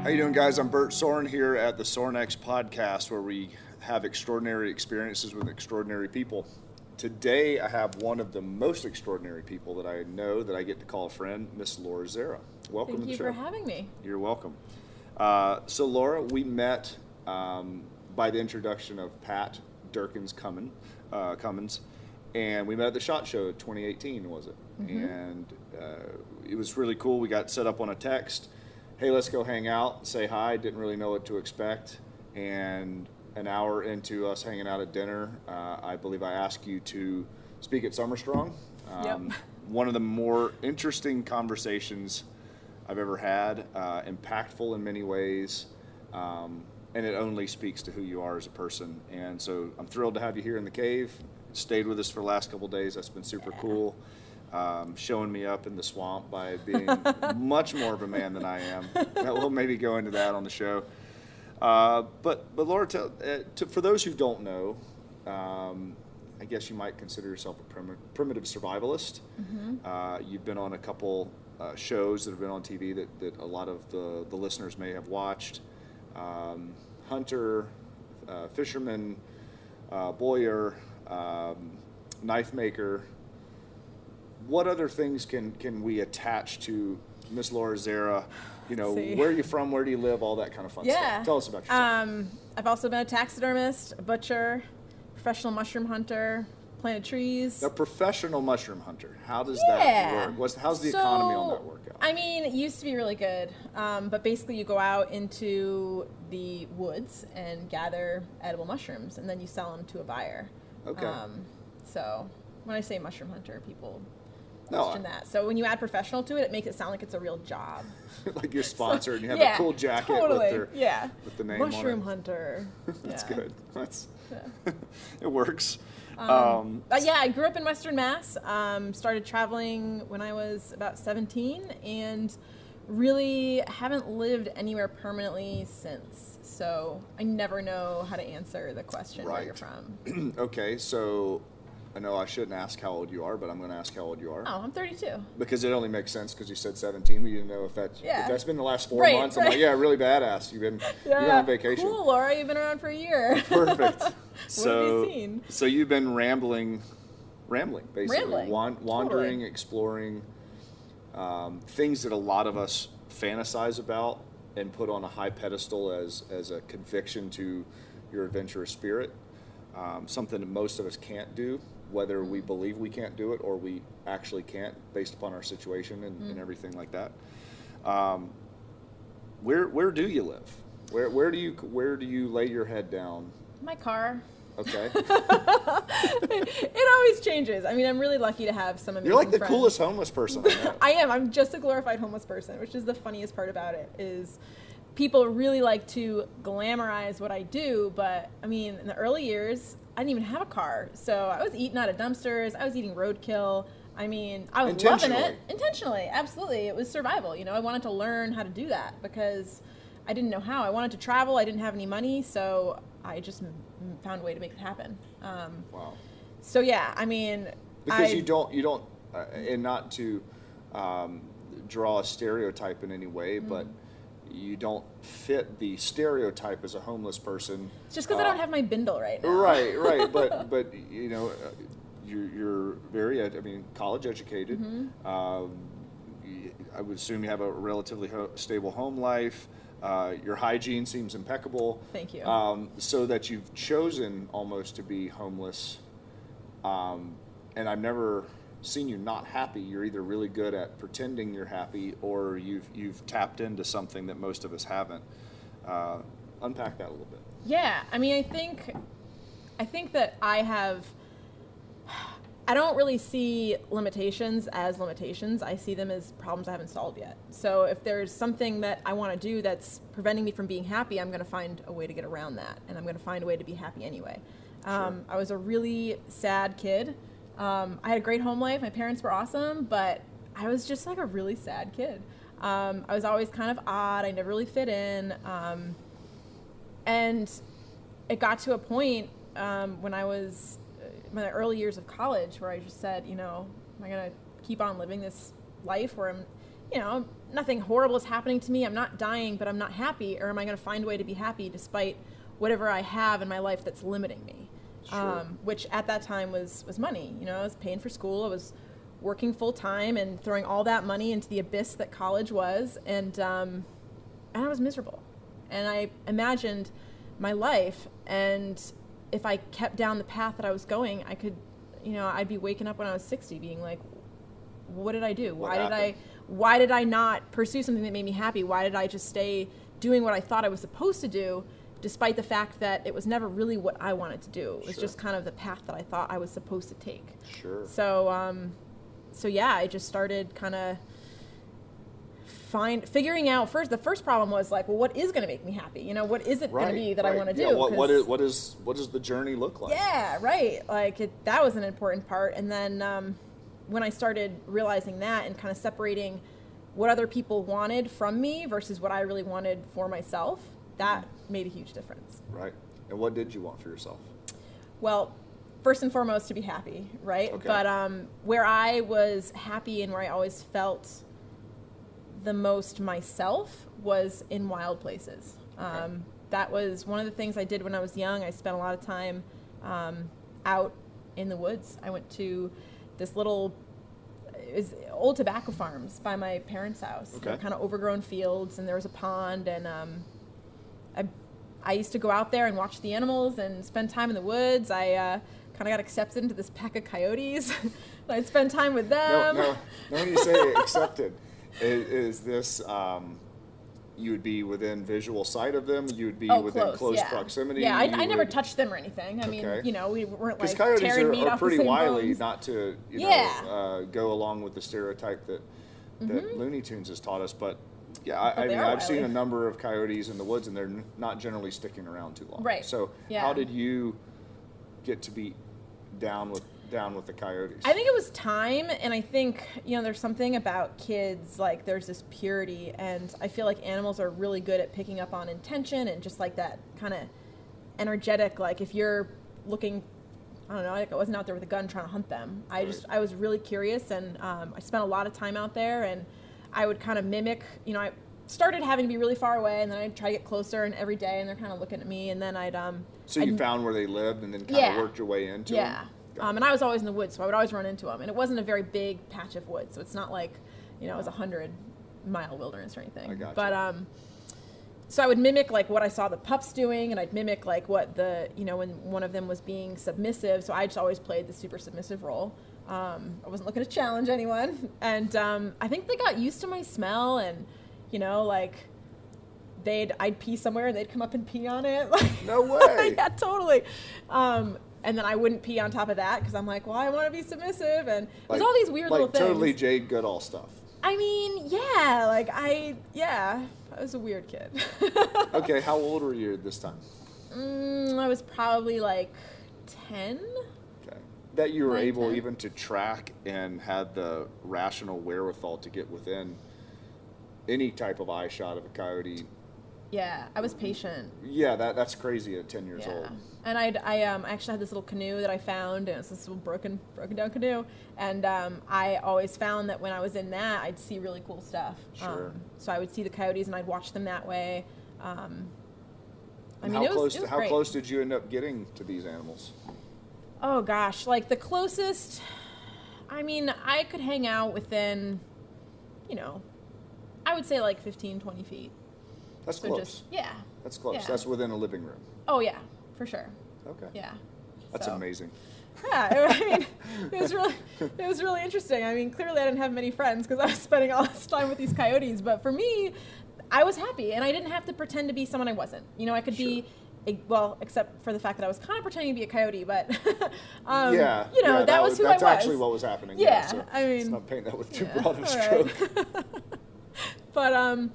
How you doing, guys? I'm Bert Sorin here at the Sorinex podcast, where we have extraordinary experiences with extraordinary people. Today, I have one of the most extraordinary people that I know that I get to call a friend, Miss Laura Zerra. Welcome to the show. Thank you for having me. You're welcome. So, Laura, we met by the introduction of Pat Durkins Cummins, and we met at the SHOT Show 2018, was it? Mm-hmm. And it was really cool. We got set up on a text. Hey, let's go hang out, say hi. Didn't really know what to expect. And an hour into us hanging out at dinner, I believe I asked you to speak at Summer Strong. Yep. One of the more interesting conversations I've ever had, impactful in many ways, and it only speaks to who you are as a person. And so I'm thrilled to have you here in the cave. Stayed with us for the last couple of days. That's been super cool. Showing me up in the swamp by being much more of a man than I am. We'll maybe go into that on the show. But Laura, for those who don't know, I guess you might consider yourself a primitive survivalist. Mm-hmm. You've been on a couple shows that have been on TV that a lot of the listeners may have watched. Hunter, fisherman, boyer, knife maker. What other things can we attach to Miss Laura Zerra? You know, where are you from? Where do you live? All that kind of fun stuff. Tell us about yourself. I've also been a taxidermist, a butcher, professional mushroom hunter, planted trees. A professional mushroom hunter. How does that work? How's the economy on that work out? I mean, it used to be really good, but basically you go out into the woods and gather edible mushrooms, and then you sell them to a buyer. Okay. So when I say mushroom hunter, people question that. So when you add professional to it, it makes it sound like it's a real job. Like you're sponsored and you have a cool jacket with the name mushroom on it. Hunter. That's good. It works. I grew up in Western Mass. Started traveling when I was about 17 and really haven't lived anywhere permanently since. So I never know how to answer the question where you're from. Okay, so I know I shouldn't ask how old you are, but I'm going to ask how old you are. Oh, I'm 32. Because it only makes sense because you said 17. We didn't know if that's been the last 4 months. I'm like, really badass. You've been on vacation. Cool, Laura. You've been around for a year. Perfect. What have you seen? So you've been rambling, basically. Wandering, totally. exploring, things that a lot of us fantasize about and put on a high pedestal as a conviction to your adventurous spirit. Something that most of us can't do, whether we believe we can't do it or we actually can't, based upon our situation and everything like that. Where do you live? Where do you lay your head down? My car. Okay. It always changes. I mean, I'm really lucky to have some amazing You're like the friends. coolest homeless person I know. I am. I'm just a glorified homeless person, which is the funniest part about it is people really like to glamorize what I do, but I mean, in the early years, I didn't even have a car. So I was eating out of dumpsters. I was eating roadkill. I mean, I was loving it. Intentionally. Absolutely. It was survival. You know, I wanted to learn how to do that because I didn't know how. I wanted to travel. I didn't have any money. So I just found a way to make it happen. Wow. So yeah, I mean. Because you don't, and not to draw a stereotype in any way, but you don't fit the stereotype as a homeless person. It's just because I don't have my bindle right now. Right. But you know, you're very, college educated. Mm-hmm. I would assume you have a relatively stable home life. Your hygiene seems impeccable. Thank you. So that you've chosen almost to be homeless, and I've never seen you not happy. You're either really good at pretending you're happy, or you've tapped into something that most of us haven't. Unpack that a little bit. Yeah, I mean, I think that I don't really see limitations as limitations. I see them as problems I haven't solved yet. So if there's something that I want to do that's preventing me from being happy, I'm going to find a way to get around that, and I'm going to find a way to be happy anyway. Sure. I was a really sad kid. I had a great home life. My parents were awesome, but I was just like a really sad kid. I was always kind of odd. I never really fit in. And it got to a point when I was in my early years of college where I just said, you know, am I going to keep on living this life where I'm nothing horrible is happening to me. I'm not dying, but I'm not happy. Or am I going to find a way to be happy despite whatever I have in my life that's limiting me? Sure. Which at that time was money. I was paying for school. I was working full time and throwing all that money into the abyss that college was. And I was miserable. And I imagined my life, and if I kept down the path that I was going, I could, I'd be waking up when I was 60 being like, what did I do? Why did I not pursue something that made me happy? Why did I just stay doing what I thought I was supposed to do, despite the fact that it was never really what I wanted to do? It was just kind of the path that I thought I was supposed to take. Sure. So yeah, I just started kind of figuring out first. The first problem was like, well, what is going to make me happy? What is it going to be that I want to do? What does the journey look like? Yeah, right. Like that was an important part. And then when I started realizing that and kind of separating what other people wanted from me versus what I really wanted for myself, that made a huge difference. Right. And what did you want for yourself? Well, first and foremost, to be happy, right? Okay. But where I was happy and where I always felt the most myself was in wild places. Okay. That was one of the things I did when I was young. I spent a lot of time out in the woods. I went to this it was old tobacco farms by my parents' house. Okay. They were kind of overgrown fields, and there was a pond, and I used to go out there and watch the animals and spend time in the woods. I kind of got accepted into this pack of coyotes. I'd spend time with them. No, when you say accepted, is this you would be within visual sight of them? You would be within close proximity? Yeah, I never touched them or anything. I mean, we weren't like tearing meat off the same bones. Because coyotes are pretty wily not to, go along with the stereotype that Looney Tunes has taught us. But yeah, I've seen a number of coyotes in the woods, and they're not generally sticking around too long. Right. So how did you get to be down with the coyotes? I think it was time, and I think there's something about kids, like there's this purity, and I feel like animals are really good at picking up on intention and just like that kind of energetic, like if you're looking, I don't know, like I wasn't out there with a gun trying to hunt them. I was really curious, and I spent a lot of time out there, and I would kind of mimic, I started having to be really far away, and then I'd try to get closer, and every day, and they're kind of looking at me, and then So you found where they lived, and then kind of worked your way into them? Yeah. And I was always in the woods, so I would always run into them. And it wasn't a very big patch of woods, so it's not like, it was 100-mile wilderness or anything. I gotcha. But so I would mimic like what I saw the pups doing, and I'd mimic like what when one of them was being submissive. So I just always played the super submissive role. I wasn't looking to challenge anyone, and I think they got used to my smell, and like I'd pee somewhere and they'd come up and pee on it. No way. Yeah, totally. And then I wouldn't pee on top of that because I'm like, well, I want to be submissive. And there's all these weird little things. Totally Jade Goodall stuff. I mean, yeah, I was a weird kid. Okay, how old were you this time? I was probably like 10. Okay. That you were able even to track and had the rational wherewithal to get within any type of eye shot of a coyote. Yeah, I was patient. Yeah, that's crazy at 10 years old. And I actually had this little canoe that I found, and it's this little broken down canoe. And I always found that when I was in that, I'd see really cool stuff. Sure. So I would see the coyotes, and I'd watch them that way. How close did you end up getting to these animals? Oh gosh, like the closest. I mean, I could hang out within, I would say like 15, 20 feet. That's close. That's close. Yeah. That's within a living room. Oh yeah, for sure. Okay. Yeah. That's amazing. Yeah, I mean, it was really interesting. I mean, clearly I didn't have many friends because I was spending all this time with these coyotes. But for me, I was happy, and I didn't have to pretend to be someone I wasn't. I could be, except for the fact that I was kind of pretending to be a coyote. But that was who I was. That's actually what was happening. Yeah, so I mean, let's not paint that with too broad of a stroke. But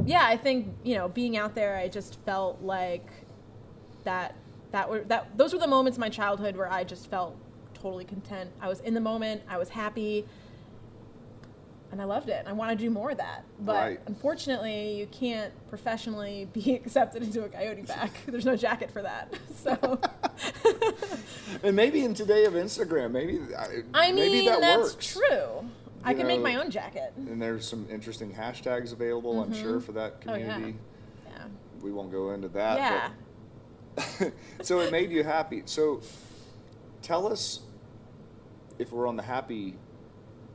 yeah, I think being out there, I just felt like those were the moments in my childhood where I just felt totally content. I was in the moment, I was happy, and I loved it. I want to do more of that. But unfortunately, you can't professionally be accepted into a coyote pack. There's no jacket for that. So and maybe in today of Instagram, maybe that that's works. true. I can make my own jacket. And there's some interesting hashtags available, I'm sure, for that community. Oh, yeah. We won't go into that. Yeah. But so it made you happy. So tell us, if we're on the happy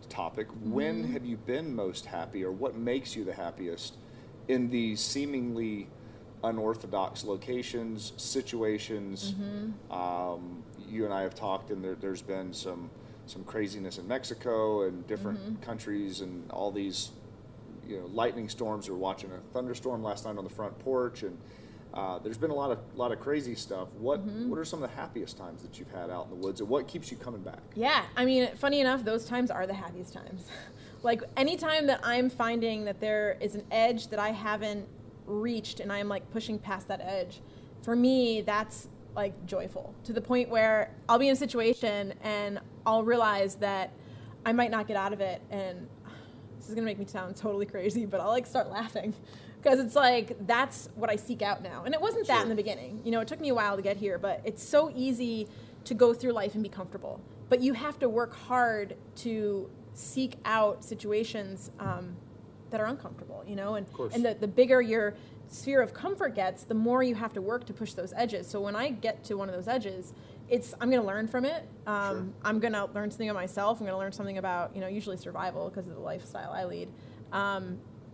topic, when have you been most happy, or what makes you the happiest in these seemingly unorthodox locations, situations? You and I have talked, and there's been some craziness in Mexico and different countries, and all these, lightning storms. We were watching a thunderstorm last night on the front porch, and there's been a lot of crazy stuff. What are some of the happiest times that you've had out in the woods, and what keeps you coming back? Yeah, I mean, funny enough, those times are the happiest times. Like anytime that I'm finding that there is an edge that I haven't reached, and I'm like pushing past that edge, for me, that's like joyful, to the point where I'll be in a situation and I'll realize that I might not get out of it, and this is gonna make me sound totally crazy, but I'll like start laughing, because it's like, that's what I seek out now. And it wasn't that in the beginning. It took me a while to get here, but it's so easy to go through life and be comfortable. But you have to work hard to seek out situations that are uncomfortable, and the bigger your sphere of comfort gets, the more you have to work to push those edges. So when I get to one of those edges, I'm going to learn from it. I'm going to learn something about myself. I'm going to learn something about, usually survival, because of the lifestyle I lead.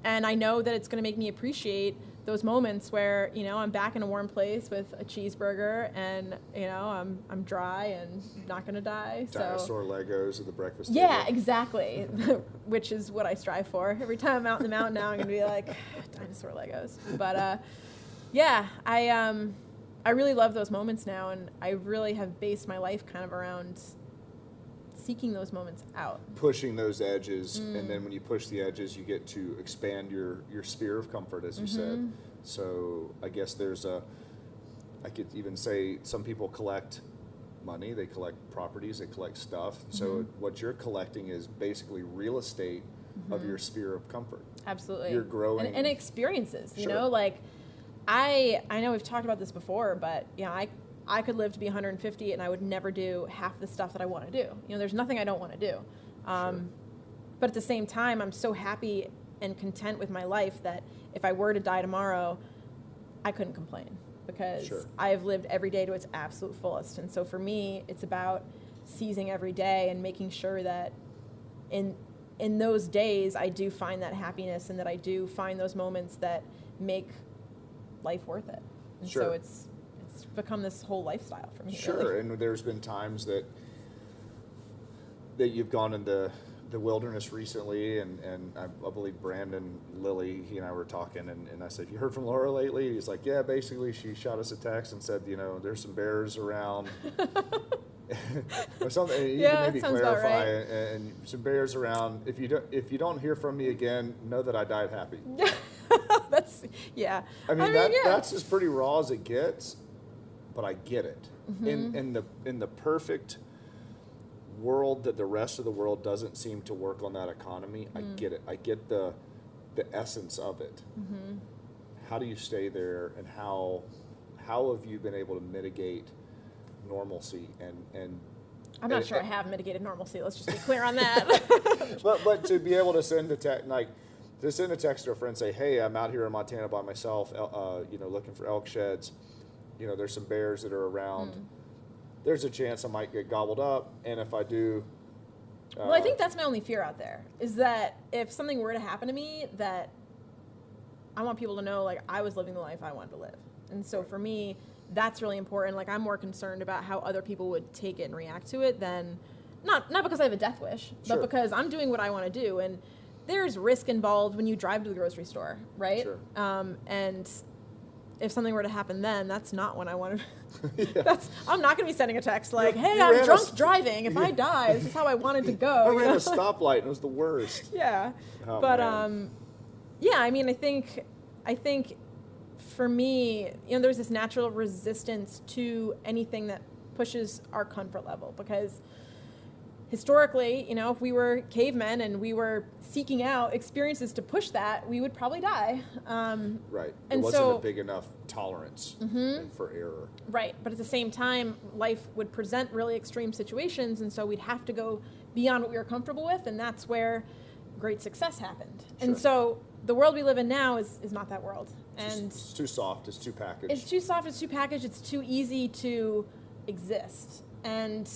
And I know that it's going to make me appreciate those moments where, I'm back in a warm place with a cheeseburger, and, I'm dry and not going to die. Dinosaur Legos at the breakfast table. Yeah, exactly. Which is what I strive for. Every time I'm out in the mountain now, I'm going to be like, dinosaur Legos. But, yeah, I really love those moments now, and I really have based my life kind of around seeking those moments out. Pushing those edges, and then when you push the edges, you get to expand your sphere of comfort, as you said. So I guess I could even say some people collect money, they collect properties, they collect stuff. So what you're collecting is basically real estate of your sphere of comfort. Absolutely. You're growing. And experiences, like I know we've talked about this before, but I could live to be 150 and I would never do half the stuff that I want to do. There's nothing I don't want to do. But at the same time, I'm so happy and content with my life that if I were to die tomorrow, I couldn't complain, because I've lived every day to its absolute fullest. And so for me, it's about seizing every day and making sure that in those days, I do find that happiness, and that I do find those moments that make life worth it. And so it's become this whole lifestyle for me. Really. And there's been times that you've gone into the wilderness recently, and I believe Brandon Lilly, he and I were talking, and I said, "You heard from Laura lately?" He's like, "Yeah, basically she shot us a text and said, there's some bears around." Or something. You can maybe clarify, and some bears around. If you don't hear from me again, know that I died happy. That's I mean, that's as pretty raw as it gets, but I get it. In the perfect world that the rest of the world doesn't seem to work on that economy, I get it. I get the essence of it. How do you stay there, and how have you been able to mitigate normalcy and I'm not sure I have mitigated normalcy. Let's just be clear on that. but to be able to send a text, to send a text to a friend, say, "Hey, I'm out here in Montana by myself, looking for elk sheds. There's some bears that are around. There's a chance I might get gobbled up, and if I do." Well, I think that's my only fear out there, is that if something were to happen to me, that I want people to know, like, I was living the life I wanted to live. And so for me, that's really important. Like, I'm more concerned about how other people would take it and react to it than, not because I have a death wish, but because I'm doing what I want to do. And there's risk involved when you drive to the grocery store, right? And if something were to happen then, that's not when I want to. I'm not going to be sending a text like, "Hey, I'm drunk driving. If I die, this is how I wanted to go." I ran a stoplight and it was the worst. But I mean, I think for me, there's this natural resistance to anything that pushes our comfort level, because historically, if we were cavemen and we were seeking out experiences to push that, we would probably die. Right. There wasn't a big enough tolerance for error. Right. But at the same time, life would present really extreme situations, and so we'd have to go beyond what we were comfortable with, and that's where great success happened. Sure. And so the world we live in now is not that world. And It's too soft. It's too packaged. it's too soft, it's too packaged, it's too easy to exist. And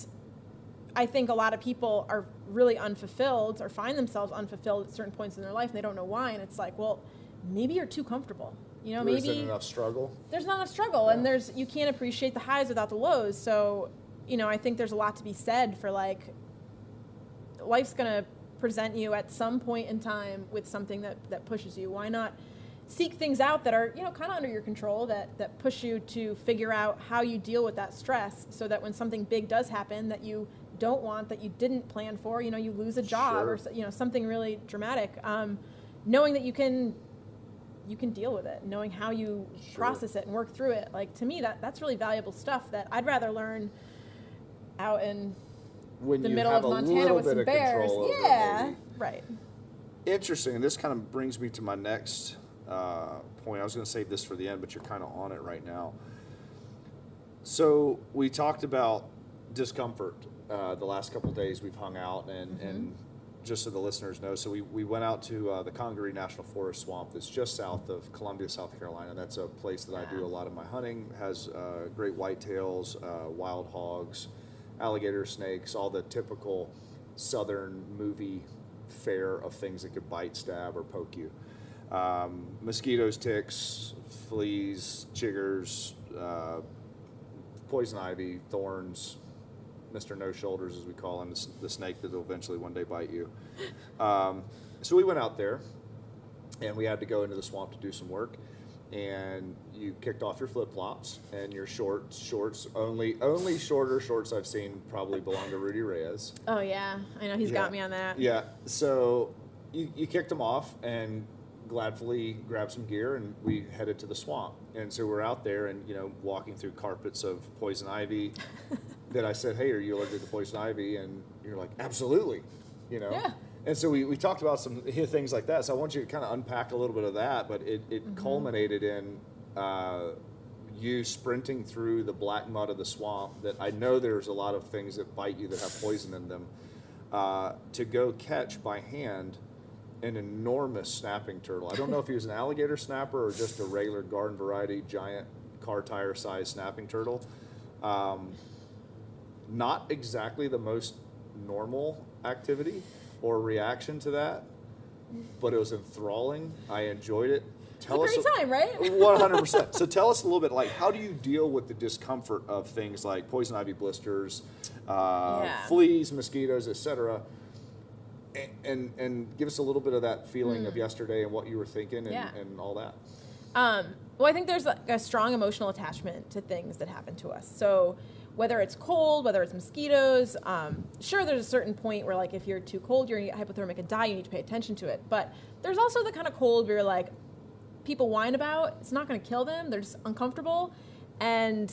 I think a lot of people are really unfulfilled or find themselves unfulfilled at certain points in their life and they don't know why. And it's like, well, maybe you're too comfortable. You know, There maybe isn't enough struggle. there's not enough struggle, and you can't appreciate the highs without the lows. So, you know, I think there's a lot to be said for like, life's gonna present you at some point in time with something that pushes you. Why not seek things out that are, you know, kind of under your control, that push you to figure out how you deal with that stress, so that when something big does happen that you don't want, that you didn't plan for, you know, you lose a job or, you know, something really dramatic, knowing that you can deal with it, knowing how you process it and work through it. Like, to me, that's really valuable stuff that I'd rather learn out in When the you middle have of a Montana little with bit some of bears. control over it, Yeah, maybe. right. Interesting. And this kind of brings me to my next point. I was going to save this for the end, but you're kind of on it right now. So we talked about discomfort the last couple of days we've hung out, and just so the listeners know, so we went out to the Congaree National Forest Swamp that's just south of Columbia, South Carolina. That's a place that I do a lot of my hunting. Has great whitetails, wild hogs, alligator, snakes, all the typical southern movie fare of things that could bite, stab, or poke you. Mosquitoes, ticks, fleas, chiggers, poison ivy, thorns, Mr. No Shoulders, as we call him, the snake that will eventually one day bite you. So we went out there, and we had to go into the swamp to do some work. And you kicked off your flip-flops and your shorts. Only shorter shorts I've seen probably belong to Rudy Reyes. Oh yeah, I know he's got me on that. Yeah. So you kicked them off and gladfully grabbed some gear, and we headed to the swamp. And so we're out there, and walking through carpets of poison ivy. That I said, "Hey, are you allergic to poison ivy?" And you're like, "Absolutely," Yeah. And so we talked about some things like that. So I want you to kind of unpack a little bit of that, but it culminated in you sprinting through the black mud of the swamp. That I know there's a lot of things that bite you that have poison in them. To go catch by hand an enormous snapping turtle. I don't know if he was an alligator snapper or just a regular garden variety giant car tire size snapping turtle. Not exactly the most normal activity or reaction to that, but it was enthralling. I enjoyed it. It's a great time, right? 100%. So tell us a little bit, like, how do you deal with the discomfort of things like poison ivy blisters, fleas, mosquitoes, etc., and give us a little bit of that feeling of yesterday and what you were thinking and all that. Well, I think there's a strong emotional attachment to things that happen to us. So whether it's cold, whether it's mosquitoes, sure, there's a certain point where, like, if you're too cold, you're going to get hypothermic and die, you need to pay attention to it. But there's also the kind of cold where you're like, people whine about, it's not going to kill them, they're just uncomfortable. And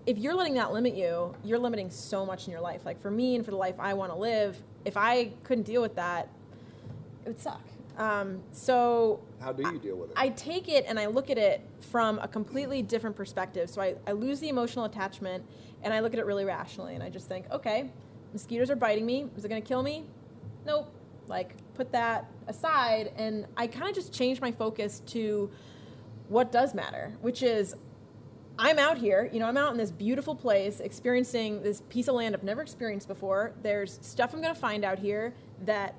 if you're letting that limit you, you're limiting so much in your life. Like, for me and for the life I want to live, if I couldn't deal with that, it would suck. So how do you deal with it? I take it and I look at it from a completely different perspective. So I lose the emotional attachment and I look at it really rationally, and I just think, okay, mosquitoes are biting me. Is it going to kill me? Nope. Like, put that aside. And I kind of just change my focus to what does matter, which is I'm out here, I'm out in this beautiful place experiencing this piece of land I've never experienced before. There's stuff I'm going to find out here that,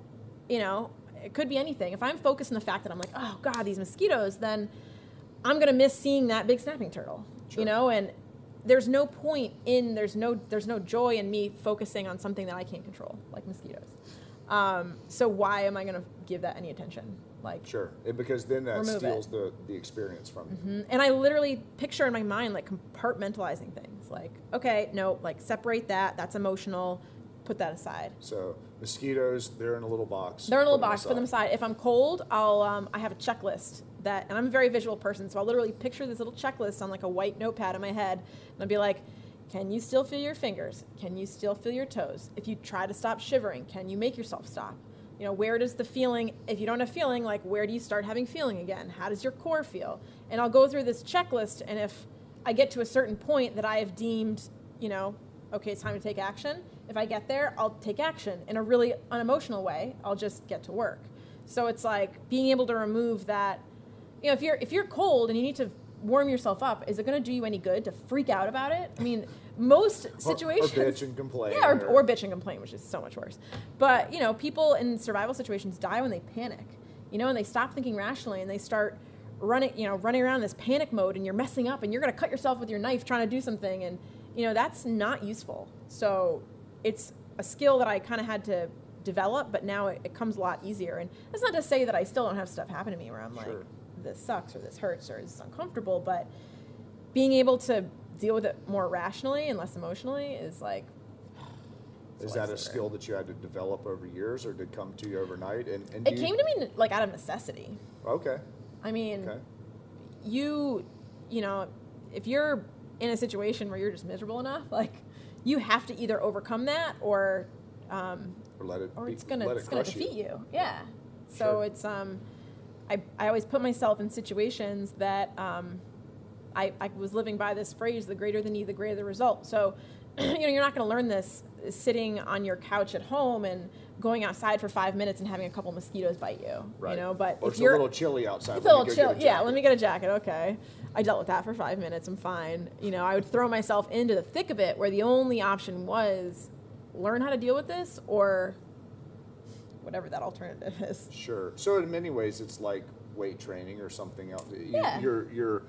it could be anything. If I'm focused on the fact that I'm like, oh God, these mosquitoes, then I'm going to miss seeing that big snapping turtle, and there's no joy in me focusing on something that I can't control, like mosquitoes. So why am I going to give that any attention? Like, sure, because then that steals the experience from you. And I literally picture in my mind, like, compartmentalizing things. Like, okay, no, like, separate that. That's emotional. Put that aside. So mosquitoes, they're in a little box. They're in a little box. Put them aside. If I'm cold, I have a checklist and I'm a very visual person, so I'll literally picture this little checklist on, like, a white notepad in my head, and I'll be like, can you still feel your fingers? Can you still feel your toes? If you try to stop shivering, can you make yourself stop? Where does the feeling, if you don't have feeling, like, where do you start having feeling again? How does your core feel? And I'll go through this checklist, and if I get to a certain point that I have deemed, okay, it's time to take action. If I get there, I'll take action. In a really unemotional way, I'll just get to work. So it's like being able to remove that, you know, if you're cold and you need to warm yourself up, is it going to do you any good to freak out about it? I mean, most situations... Or bitch and complain. Yeah, or bitch and complain, which is so much worse. But, you know, people in survival situations die when they panic, you know, and they stop thinking rationally and they start running around in this panic mode, and you're messing up and you're going to cut yourself with your knife trying to do something, and, you know, that's not useful. So it's a skill that I kind of had to develop, but now it comes a lot easier. And that's not to say that I still don't have stuff happen to me where I'm like, this sucks or this hurts or this is uncomfortable, but being able to deal with it more rationally and less emotionally is like... Is that a skill that you had to develop over years, or did it come to you overnight? And it came to me like out of necessity. Okay. I mean, you know, if you're in a situation where you're just miserable enough, like, you have to either overcome that or it's gonna defeat you. Yeah. So it's I always put myself in situations that I was living by this phrase: the greater the need, the greater the result. So, you know, you're not going to learn this sitting on your couch at home and going outside for 5 minutes and having a couple mosquitoes bite you. Right. You know, but or if it's you're a little chilly outside, it's a little chill. Yeah, let me get a jacket. Okay, I dealt with that for 5 minutes. I'm fine. You know, I would throw myself into the thick of it, where the only option was learn how to deal with this or whatever that alternative is. Sure. So in many ways, it's like weight training or something else. Yeah. You're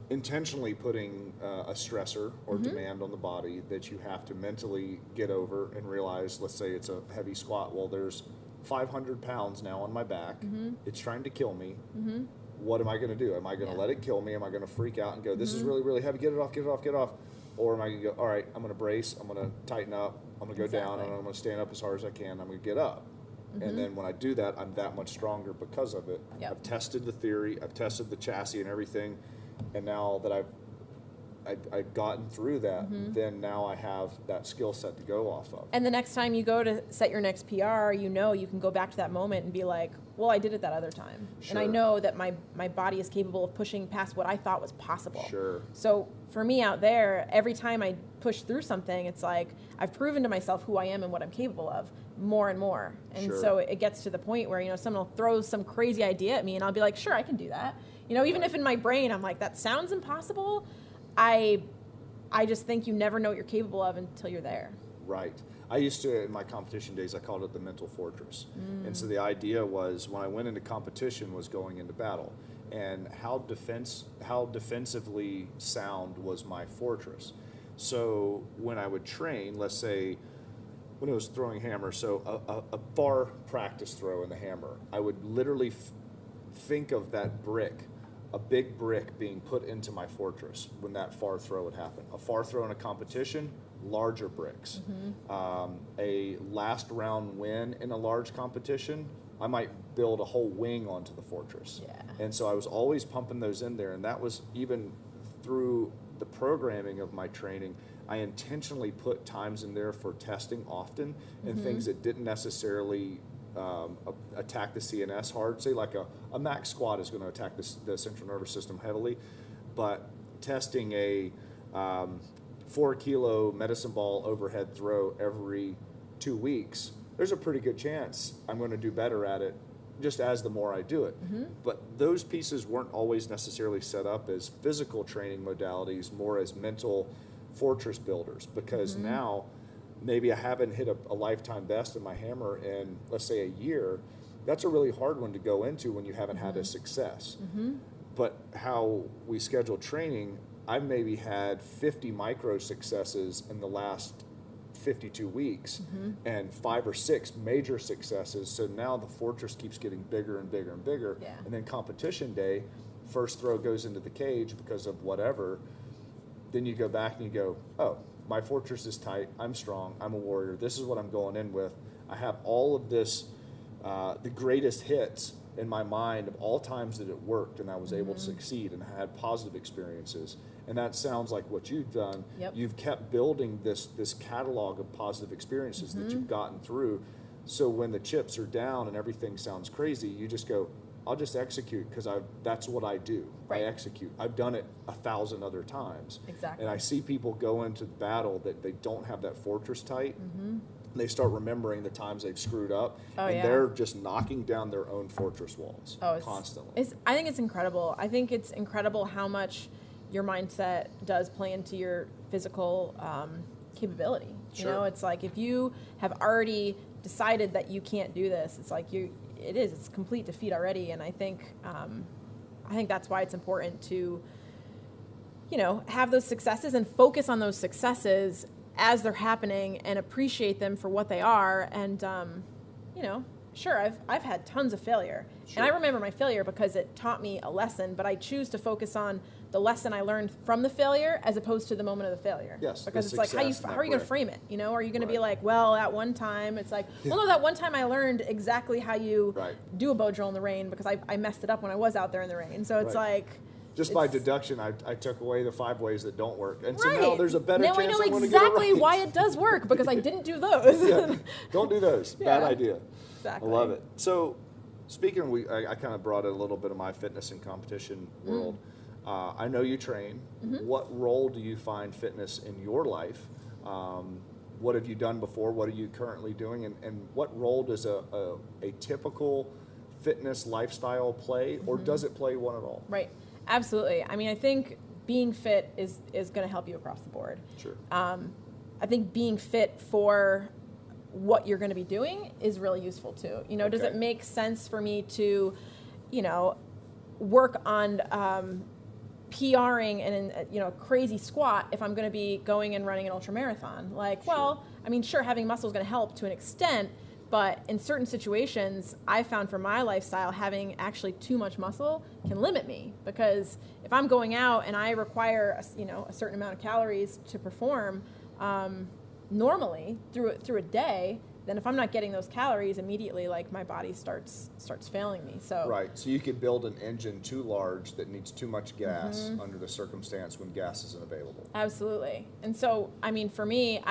intentionally putting a stressor or demand on the body that you have to mentally get over and realize. Let's say it's a heavy squat. Well, there's 500 pounds now on my back. It's trying to kill me. What am I going to do? Am I going to let it kill me? Am I going to freak out and go, this is really, really heavy, get it off, get it off, get it off? Or am I going to go, all right, I'm going to brace, I'm going to tighten up, I'm going to go down, and I'm going to stand up as hard as I can, I'm going to get up. And then when I do that, I'm that much stronger because of it. I've tested the theory, I've tested the chassis and everything, and now that I've gotten through that, then now I have that skill set to go off of. And the next time you go to set your next PR, you know you can go back to that moment and be like, well, I did it that other time. And I know that my body is capable of pushing past what I thought was possible. So for me out there, every time I push through something, it's like I've proven to myself who I am and what I'm capable of more and more. And so it gets to the point where, you know, someone will throw some crazy idea at me and I'll be like, sure, I can do that. You know, even if in my brain I'm like, that sounds impossible, I just think you never know what you're capable of until you're there. Right. I used to, in my competition days, I called it the mental fortress. And so the idea was, when I went into competition, was going into battle. And how defensively sound was my fortress. So when I would train, let's say, when it was throwing hammer, so a far practice throw in the hammer, I would literally think of that brick, a big brick being put into my fortress when that far throw would happen. A far throw in a competition, larger bricks. A last round win in a large competition, I might build a whole wing onto the fortress. And so I was always pumping those in there, and that was even through the programming of my training. I intentionally put times in there for testing often and things that didn't necessarily attack the CNS hard. Say like a max squat is going to attack the central nervous system heavily, but testing a 4 kilo medicine ball overhead throw every 2 weeks, there's a pretty good chance I'm going to do better at it just as the more I do it. But those pieces weren't always necessarily set up as physical training modalities, more as mental fortress builders, because now maybe I haven't hit a lifetime best in my hammer in, let's say, a year. That's a really hard one to go into when you haven't had a success. But how we schedule training, I've maybe had 50 micro successes in the last 52 weeks and 5 or 6 major successes. So now the fortress keeps getting bigger and bigger and bigger. And then competition day, first throw goes into the cage because of whatever. Then you go back and you go, oh, my fortress is tight, I'm strong, I'm a warrior, this is what I'm going in with. I have all of this, the greatest hits in my mind of all times that it worked and I was able to succeed and I had positive experiences. And that sounds like what you've done. You've kept building this catalog of positive experiences that you've gotten through. So when the chips are down and everything sounds crazy, you just go, I'll just execute because that's what I do. Right. I execute. I've done it 1,000 other times. Exactly. And I see people go into battle that they don't have that fortress tight. And they start remembering the times they've screwed up, and they're just knocking down their own fortress walls constantly. I think it's incredible. I think it's incredible how much your mindset does play into your physical capability. Sure. You know, it's like if you have already decided that you can't do this, it's like it's complete defeat already. And I think that's why it's important to, you know, have those successes and focus on those successes as they're happening and appreciate them for what they are. And, you know, sure, I've had tons of failure. Sure. And I remember my failure because it taught me a lesson, but I choose to focus on the lesson I learned from the failure as opposed to the moment of the failure. Yes, because it's like, how are you going to frame it? You know, are you going to be like, well, at one time, it's like, well, no, that one time I learned exactly how you do a bow drill in the rain because I messed it up when I was out there in the rain. So it's like... Just by deduction, I took away the 5 ways that don't work. And so now there's a better chance I'm going to get it right. Now I know exactly why it does work because I didn't do those. Don't do those. Bad idea. Exactly. I love it. So speaking, I kind of brought in a little bit of my fitness and competition world. I know you train. What role do you find fitness in your life? What have you done before? What are you currently doing? And what role does a typical fitness lifestyle play, or does it play one at all? Right. Absolutely. I mean, I think being fit is going to help you across the board. Sure. I think being fit for what you're going to be doing is really useful too. You know, does it make sense for me to, you know, work on PRing and you know, crazy squat if I'm going to be going and running an ultra marathon? Like, well, I mean, sure, having muscle is going to help to an extent. But in certain situations, I found for my lifestyle, having actually too much muscle can limit me, because if I'm going out and I require a certain amount of calories to perform normally through a day, then if I'm not getting those calories immediately, like my body starts failing me. So right. So you could build an engine too large that needs too much gas under the circumstance when gas isn't available. Absolutely. And so, I mean, for me,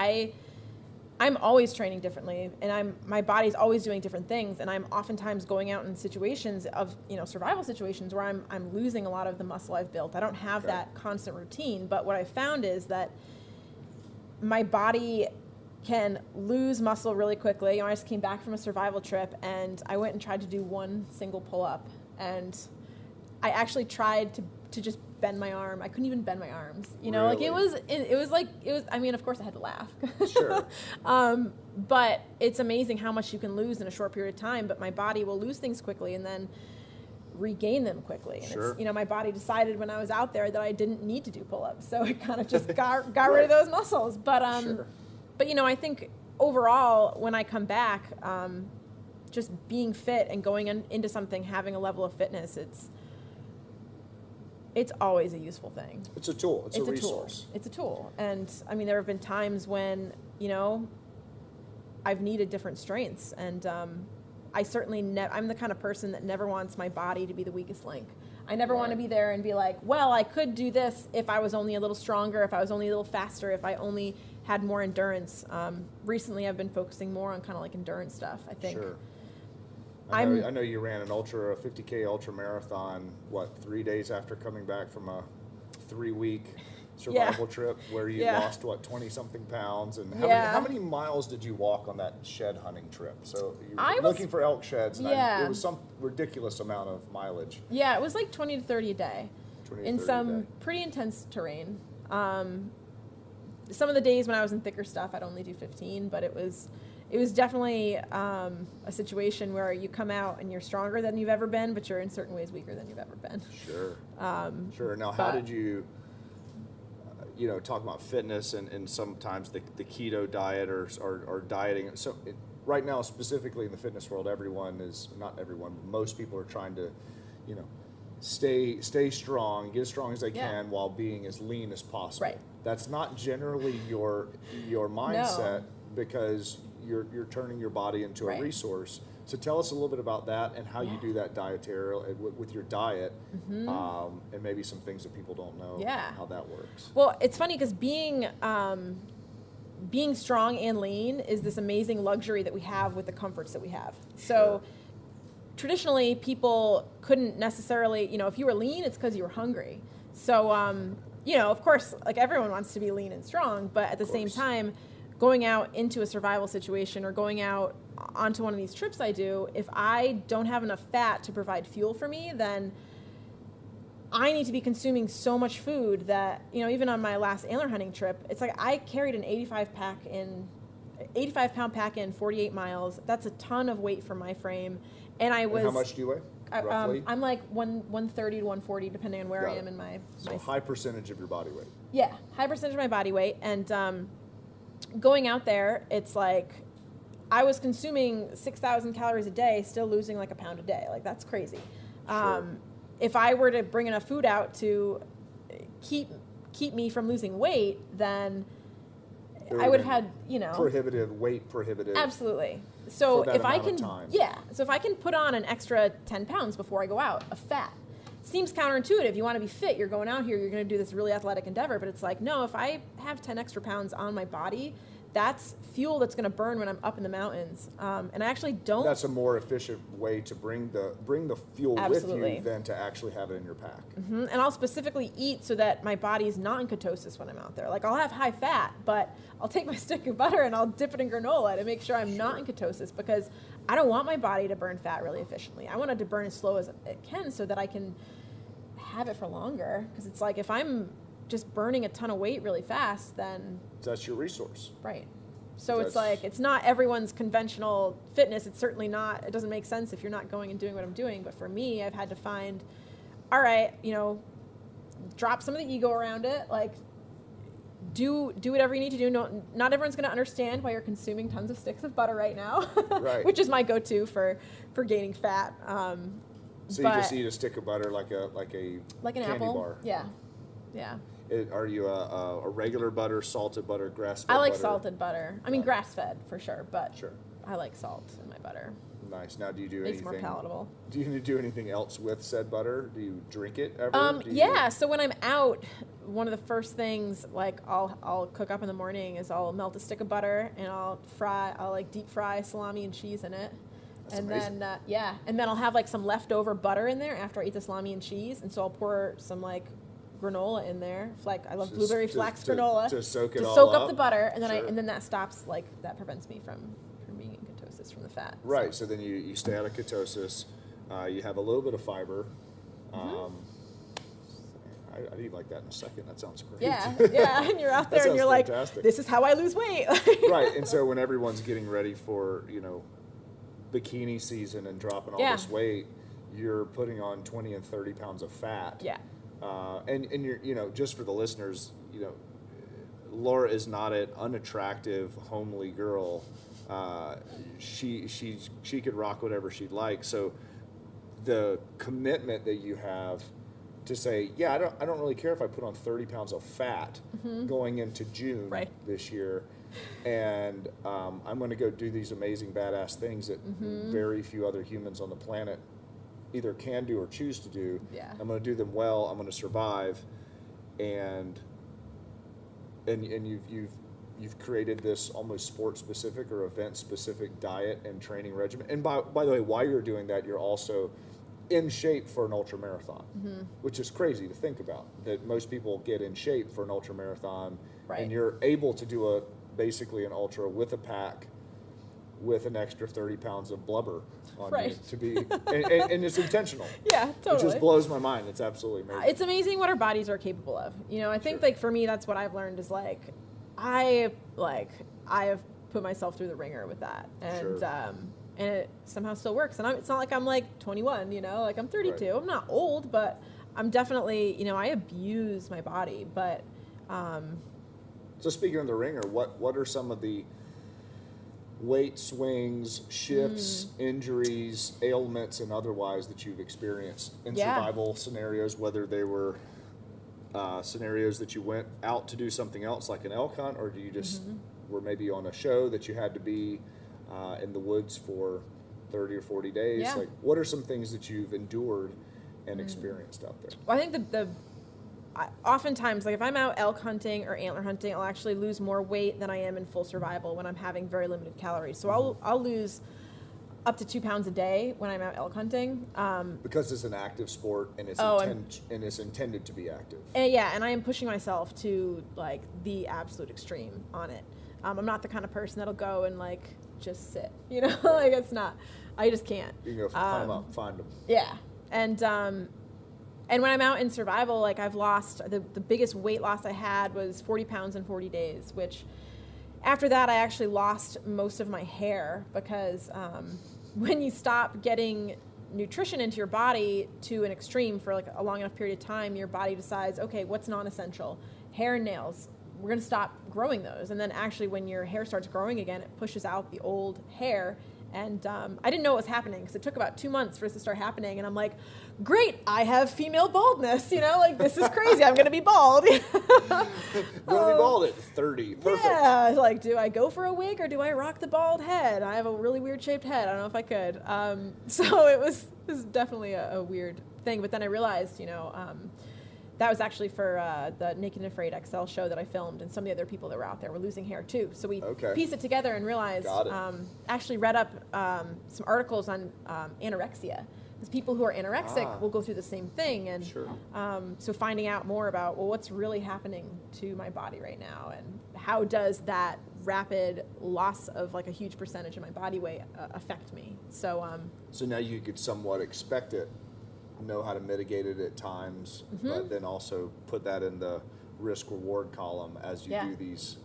I'm always training differently, and my body's always doing different things, and I'm oftentimes going out in situations of, you know, survival situations where I'm losing a lot of the muscle I've built. I don't have that constant routine, but what I found is that my body can lose muscle really quickly. You know, I just came back from a survival trip, and I went and tried to do one single pull-up, and I actually tried to just bend my arm. I couldn't even bend my arms. You know, really? like it was. I mean, of course, I had to laugh. Sure. But it's amazing how much you can lose in a short period of time. But my body will lose things quickly and then regain them quickly. And Sure. it's, you know, my body decided when I was out there that I didn't need to do pull-ups, so it kind of just got rid of those muscles. But Sure. but you know, I think overall, when I come back, just being fit and going into something, having a level of fitness, it's always a useful thing. It's a tool. It's a resource. It's a tool. And I mean, there have been times when, you know, I've needed different strengths, and I certainly I'm the kind of person that never wants my body to be the weakest link. I never want to be there and be like, well, I could do this if I was only a little stronger, if I was only a little faster, if I only had more endurance. Recently, I've been focusing more on kind of like endurance stuff, I think. Sure. I know you ran a 50K ultra marathon, 3 days after coming back from a 3-week survival trip where you lost 20-something pounds, and how many miles did you walk on that shed hunting trip? So you were looking for elk sheds, and it was some ridiculous amount of mileage. Yeah, it was like 20 to 30 a day in some pretty intense terrain. Some of the days when I was in thicker stuff, I'd only do 15, but it was definitely a situation where you come out and you're stronger than you've ever been, but you're in certain ways weaker than you've ever been. Sure. Sure. Now, how did you, talk about fitness and sometimes the keto diet or dieting? So right now, specifically in the fitness world, not everyone, but most people are trying to, stay strong, get as strong as they can while being as lean as possible. Right. That's not generally your mindset, because you're turning your body into a resource. So tell us a little bit about that and how you do that dietary with your diet, and maybe some things that people don't know how that works. Well, it's funny because being strong and lean is this amazing luxury that we have with the comforts that we have. So traditionally people couldn't necessarily, if you were lean, it's because you were hungry. So, of course, like everyone wants to be lean and strong, but at the same time, going out into a survival situation or going out onto one of these trips I do, if I don't have enough fat to provide fuel for me, then I need to be consuming so much food that, even on my last antler hunting trip, it's like I carried an 85 pound pack in 48 miles. That's a ton of weight for my frame. And I was... And how much do you weigh, roughly? I'm like 130 to 140, depending on where I am in my... So high percentage of your body weight. Yeah, high percentage of my body weight. And going out there, it's like I was consuming 6,000 calories a day, still losing like a pound a day. Like, that's crazy. Sure. If I were to bring enough food out to keep me from losing weight, then I would have had, prohibitive. Absolutely. So if I can, so if I can put on an extra 10 pounds before I go out of fat, seems counterintuitive. You want to be fit. You're going out here. You're going to do this really athletic endeavor. But it's like, no, if I have 10 extra pounds on my body, that's fuel that's going to burn when I'm up in the mountains. And I actually don't. That's a more efficient way to bring the fuel with you than to actually have it in your pack. Mm-hmm. And I'll specifically eat so that my body's not in ketosis when I'm out there. Like, I'll have high fat, but I'll take my stick of butter and I'll dip it in granola to make sure I'm not in ketosis, because I don't want my body to burn fat really efficiently. I want it to burn as slow as it can so that I can have it for longer. Because it's like, if I'm just burning a ton of weight really fast, then that's your resource. Right. So it's like, it's not everyone's conventional fitness. It's certainly not, it doesn't make sense if you're not going and doing what I'm doing. But for me, I've had to find, all right, drop some of the ego around it. Like, do whatever you need to do. No, not everyone's going to understand why you're consuming tons of sticks of butter right now, right. Which is my go-to for gaining fat. So you just eat a stick of butter like an candy apple bar. Yeah. Are you a regular butter, salted butter, grass-fed butter? I like butter? Salted butter. I mean, grass-fed for sure, but sure. I like salt in my butter. Nice. Now, do you do Makes anything? Makes more palatable. Do you do anything else with said butter? Do you drink it ever? So when I'm out, one of the first things I'll cook up in the morning is I'll melt a stick of butter and I'll deep fry salami and cheese in it. That's and amazing. Then and then I'll have like some leftover butter in there after I eat the salami and cheese, and so I'll pour some like granola in there. I love blueberry flax granola to soak it all soak up up the butter, and then sure. and then that stops, like, that prevents me from being in ketosis from the fat. Right. So then you stay out of ketosis. You have a little bit of fiber. I'd eat like that in a second. That sounds great. Yeah. And you're out there and you're fantastic. Like, this is how I lose weight. Right. And so when everyone's getting ready for bikini season and dropping all this weight, you're putting on 20 and 30 pounds of fat. Yeah. And you're, just for the listeners, Laura is not an unattractive, homely girl. She could rock whatever she'd like. So the commitment that you have to say, I don't really care if I put on 30 pounds of fat going into June this year, and I'm going to go do these amazing, badass things that very few other humans on the planet either can do or choose to do. Yeah. I'm going to do them well. I'm going to survive, and you've created this almost sport specific or event specific diet and training regimen. And by the way, while you're doing that, you're also in shape for an ultra marathon, which is crazy to think about. That most people get in shape for an ultra marathon, and you're able to do basically an ultra with a pack, with an extra 30 pounds of blubber on you to be, and it's intentional. Yeah, totally. It just blows my mind. It's absolutely amazing. It's amazing what our bodies are capable of. I think like for me, that's what I've learned is I have put myself through the ringer with that, and and it somehow still works. And it's not like I'm like 21, like I'm 32. Right. I'm not old, but I'm definitely, I abuse my body. But so speaking of the ringer, what are some of the weight swings, shifts, injuries, ailments, and otherwise that you've experienced in survival scenarios, whether they were scenarios that you went out to do something else like an elk hunt, or do you just were maybe on a show that you had to be in the woods for 30 or 40 days? Yeah. Like, what are some things that you've endured and experienced out there? Well, I think oftentimes, like if I'm out elk hunting or antler hunting, I'll actually lose more weight than I am in full survival when I'm having very limited calories. So I'll lose up to 2 pounds a day when I'm out elk hunting. Because it's an active sport and it's and it's intended to be active. And I am pushing myself to like the absolute extreme on it. I'm not the kind of person that'll go and like just sit, you know, like it's not. I just can't. You can go climb up, find them. Yeah, and when I'm out in survival, like I've lost the biggest weight loss I had was 40 pounds in 40 days, which after that I actually lost most of my hair because when you stop getting nutrition into your body to an extreme for like a long enough period of time, your body decides, okay, what's non-essential? Hair and nails. We're going to stop growing those. And then actually when your hair starts growing again, it pushes out the old hair. And I didn't know what was happening because it took about 2 months for this to start happening. And I'm like, great, I have female baldness. You know, like this is crazy. I'm going to be bald. You're going to be bald at 30. Perfect. Yeah. Like, do I go for a wig or do I rock the bald head? I have a really weird shaped head. I don't know if I could. So it was definitely a weird thing. But then I realized, you know, that was actually for the Naked and Afraid XL show that I filmed, and some of the other people that were out there were losing hair too. So we pieced it together and realized, actually read up some articles on anorexia. Because people who are anorexic will go through the same thing. And so finding out more about, well, what's really happening to my body right now, and how does that rapid loss of like a huge percentage of my body weight affect me? So now you could somewhat expect it, know how to mitigate it at times, but then also put that in the risk reward column as you do these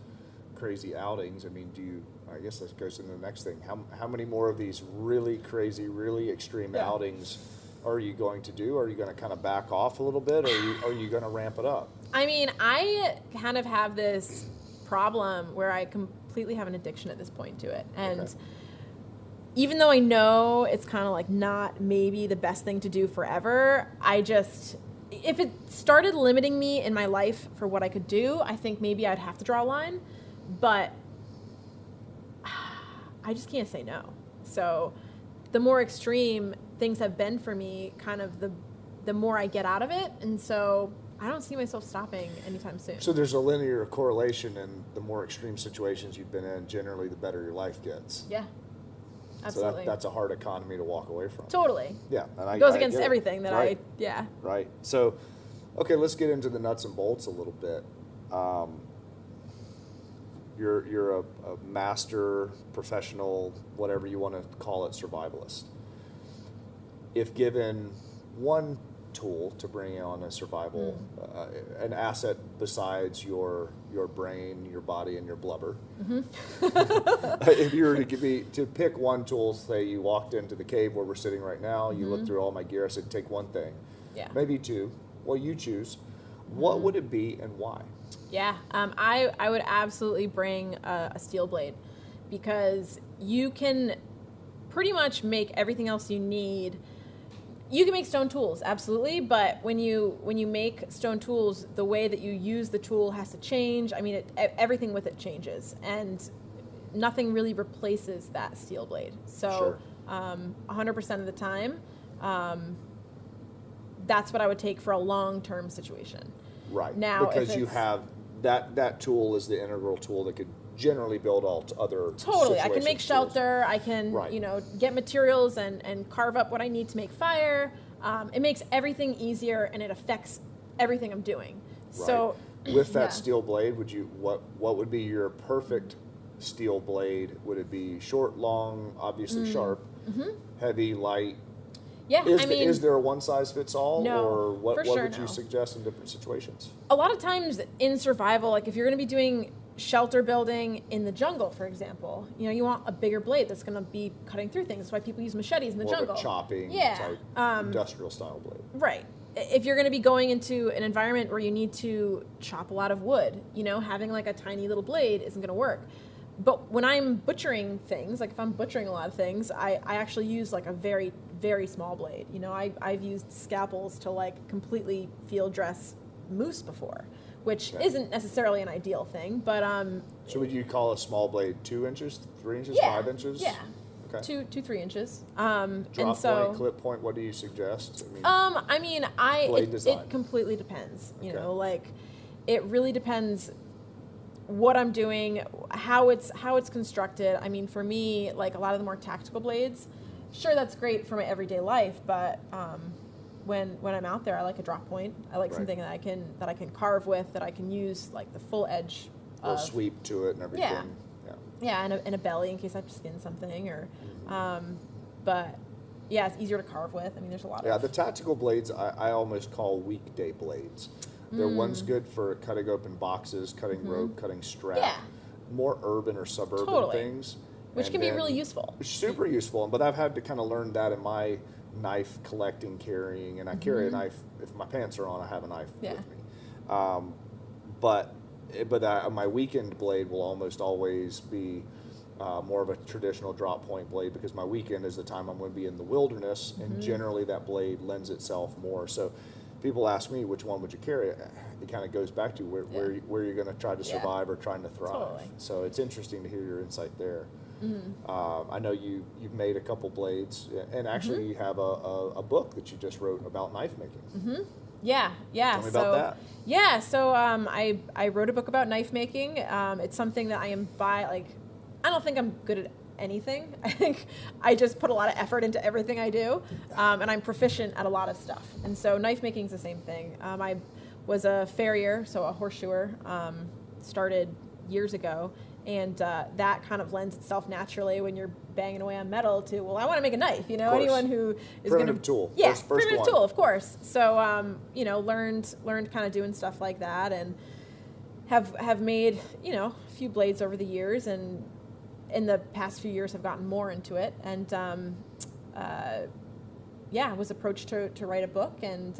crazy outings. I mean, I guess that goes into the next thing. How many more of these really crazy, really extreme outings are you going to do? Are you going to kind of back off a little bit, or are you going to ramp it up? I mean, I kind of have this problem where I completely have an addiction at this point to it. And even though I know it's kind of like not maybe the best thing to do forever, if it started limiting me in my life for what I could do, I think maybe I'd have to draw a line, but I just can't say no. So the more extreme things have been for me, kind of the more I get out of it. And so I don't see myself stopping anytime soon. So there's a linear correlation, and the more extreme situations you've been in, generally the better your life gets. Yeah. Absolutely. So that's a hard economy to walk away from. Totally. Yeah. And it goes against everything that Right. Right. So, okay, let's get into the nuts and bolts a little bit. You're a master, professional, whatever you want to call it, survivalist. If given one tool to bring on a survival, an asset besides your brain, your body, and your blubber. If you were to pick one tool, say you walked into the cave where we're sitting right now, you looked through all my gear, I said, take one thing, maybe two. Well, you choose. What would it be and why? Yeah, I would absolutely bring a steel blade, because you can pretty much make everything else you need. You can make stone tools, absolutely, but when you make stone tools, the way that you use the tool has to change. I mean, everything with it changes, and nothing really replaces that steel blade. So 100% of the time, that's what I would take for a long-term situation. Right, now, because you have that tool is the integral tool that could generally build all other totally. I can make shelter. I can Right. get materials and carve up what I need to make fire. It makes everything easier, and it affects everything I'm doing. Right. So with that steel blade, what would be your perfect steel blade? Would it be short, long, obviously sharp, heavy, light? Yeah, Is there a one size fits all, no, or what would no. you suggest in different situations? A lot of times in survival, like if you're going to be doing shelter building in the jungle, for example, you want a bigger blade that's going to be cutting through things. That's why people use machetes in the jungle. More of a chopping type industrial style blade. Right. If you're going to be going into an environment where you need to chop a lot of wood, having like a tiny little blade isn't going to work. But when I'm butchering things, like if I'm butchering a lot of things, I actually use like a very, very small blade. I've used scalpels to like completely field dress moose before, which isn't necessarily an ideal thing, but So would you call a small blade 2 inches, 3 inches, 5 inches? Yeah. Okay. 2-3 inches. Drop and so, point, clip point, what do you suggest? It completely depends. Like it really depends what I'm doing, how it's constructed. I mean, for me, like a lot of the more tactical blades, sure, that's great for my everyday life, but when I'm out there, I like a drop point. I like something that I can carve with, that I can use like the full edge. A sweep to it and everything. Yeah, and a belly in case I have to skin something, or, but yeah, it's easier to carve with. I mean, there's a lot of. Yeah, the tactical blades I almost call weekday blades. They're one's good for cutting open boxes, cutting rope, cutting strap. Yeah. More urban or suburban things. Which can be really useful. Super useful, but I've had to kind of learn that in my knife collecting, carrying, and I carry a knife. If my pants are on, I have a knife with me. But my weekend blade will almost always be more of a traditional drop point blade, because my weekend is the time I'm going to be in the wilderness, and generally that blade lends itself more. So people ask me, which one would you carry? It kind of goes back to where you're going to try to survive or trying to thrive. Totally. So it's interesting to hear your insight there. I know you've made a couple blades, and actually you have a book that you just wrote about knife making. Yeah. Tell me about that. Yeah, so I wrote a book about knife making. It's something that I am I don't think I'm good at anything. I think I just put a lot of effort into everything I do, and I'm proficient at a lot of stuff. And so knife making is the same thing. I was a farrier, so a horseshoer, started years ago. And that kind of lends itself naturally when you're banging away on metal to, well, I want to make a knife. You know, anyone who is going to tool. Yeah, first primitive one. tool, of course. So learned kind of doing stuff like that, and have made a few blades over the years, and in the past few years have gotten more into it, and was approached to write a book, and